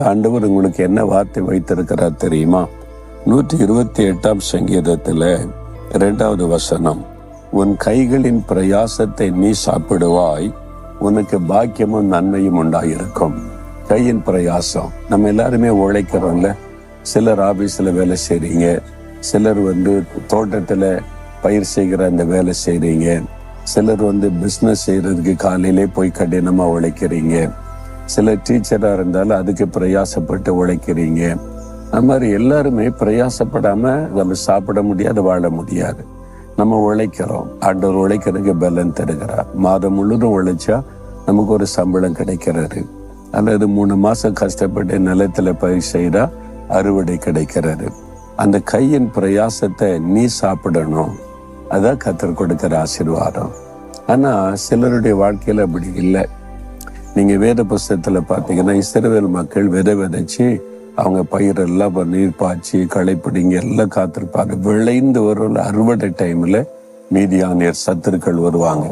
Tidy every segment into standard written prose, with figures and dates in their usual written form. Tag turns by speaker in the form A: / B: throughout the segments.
A: ஆண்டவர் உங்களுக்கு என்ன வார்த்தை வைத்திருக்கிறார் தெரியுமா? 128ஆம் சங்கீதத்துல 2வது வசனம், உன் கைகளின் பிரயாசத்தை நீ சாப்பிடுவாய், உனக்கு பாக்கியமும் நன்மையும் உண்டாயிருக்கும். கையின் பிரயாசம், நம்ம எல்லாருமே உழைக்கிறோம்ல. சிலர் ஆபீஸ்ல வேலை செய்றீங்க, சிலர் தோட்டத்துல பயிர் செய்கிற அந்த வேலை செய்றீங்க, சிலர் பிசினஸ் செய்யறதுக்கு காலையிலே போய் கடினமா உழைக்கிறீங்க, சிலர் டீச்சரா இருந்தாலும் அதுக்கு பிரயாசப்பட்டு உழைக்கிறீங்க. அது மாதிரி எல்லாருமே பிரயாசப்படாம நம்ம சாப்பிட முடியாது, வாழ முடியாது. நம்ம உழைக்கிறோம், ஆண்டவர் உழைக்கிறதுக்கு பலன் தருகிறார். மாதம் முழுதும் உழைச்சா நமக்கு ஒரு சம்பளம் கிடைக்கிறது. அல்லது 3 மாசம் கஷ்டப்பட்டு நிலத்துல பயிர் செய்தா அறுவடை கிடைக்கிறது. அந்த கையின் பிரயாசத்தை நீ சாப்பிடணும், அதான் கர்த்தர் கொடுக்கிற ஆசீர்வாதம். ஆனா சிலருடைய வாழ்க்கையில அப்படி இல்லை. நீங்க வேத புஸ்தகத்துல பாத்தீங்கன்னா, இஸ்ரவேல் மக்கள் விதைச்சு அவங்க பயிரெல்லாம் நீர் பாய்ச்சி களை பிடிங்க எல்லாம் காத்திருப்பாங்க. விளைந்து வரும் அறுவடை டைம்ல மீதியானியர் சத்துருக்கள் வருவாங்க,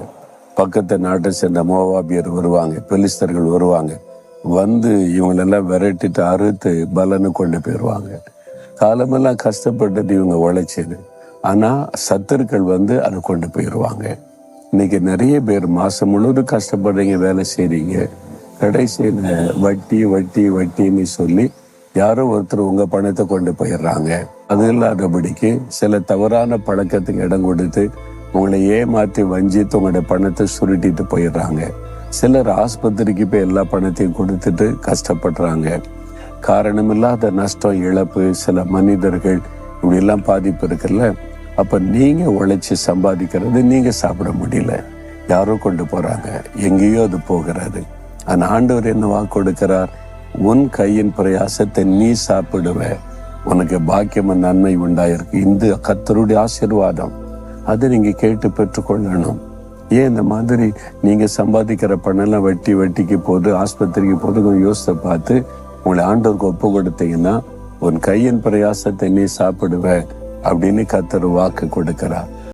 A: பக்கத்து நாட்டை சேர்ந்த மோவாபியர் வருவாங்க, பெலிஸ்தர்கள் வருவாங்க. இவங்களெல்லாம் விரட்டிட்டு அறுத்து பலனு கொண்டு போயிடுவாங்க. காலமெல்லாம் கஷ்டப்பட்டது இவங்க உழைச்சது, ஆனா சத்துருக்கள் அதை கொண்டு போயிடுவாங்க. இன்னைக்கு நிறைய பேர் மாசம் முழுவதும் கஷ்டப்படுறீங்க, வேலை செய்றீங்க, கடைசியில வட்டி வட்டி வட்டின்னு சொல்லி யாரோ ஒருத்தர் உங்க பணத்தை கொண்டு போயிடுறாங்க. அது இல்லாதபடிக்கு சில தவறான பழக்கத்துக்கு இடம் கொடுத்து உங்களை ஏமாற்றி வஞ்சித்து உங்களோட பணத்தை சுருட்டிட்டு போயிடுறாங்க. சிலர் ஆஸ்பத்திரிக்கு போய் எல்லா பணத்தையும் கொடுத்துட்டு கஷ்டப்படுறாங்க. காரணமில்லாத நஷ்டம், இழப்பு, சில மனிதர்கள் இப்படி எல்லாம் பாதிப்பு இருக்குல்ல. அப்ப நீங்க உழைச்சி சம்பாதிக்கிறது நீங்க சாப்பிட முடியல, யாரோ கொண்டு போறாங்க, எங்கேயோ அது போகிறது. ஆனா ஆண்டவர் என்ன வாக்கு கொடுக்கிறார்? உன் கையின் பிரயாசத்தை நீ சாப்பிடுவ, உனக்கு பாக்கியமும் நன்மை உண்டாயிருக்கு. இந்த கர்த்தருடைய ஆசீர்வாதம், அதை நீங்க கேட்டு பெற்றுக்கொள்ளணும். ஏன் இந்த மாதிரி நீங்க சம்பாதிக்கிற பணம் எல்லாம் வட்டிக்கு போகுது, ஆஸ்பத்திரிக்கு போது கொஞ்சம் யோசித்து பார்த்து உங்களை ஆண்டவருக்கு ஒப்பு கொடுத்தீங்கன்னா, உன் கையின் பிரயாசத்தை நீ சாப்பிடுவ அப்படின்னு கர்த்தர் வாக்கு கொடுக்கிறார்.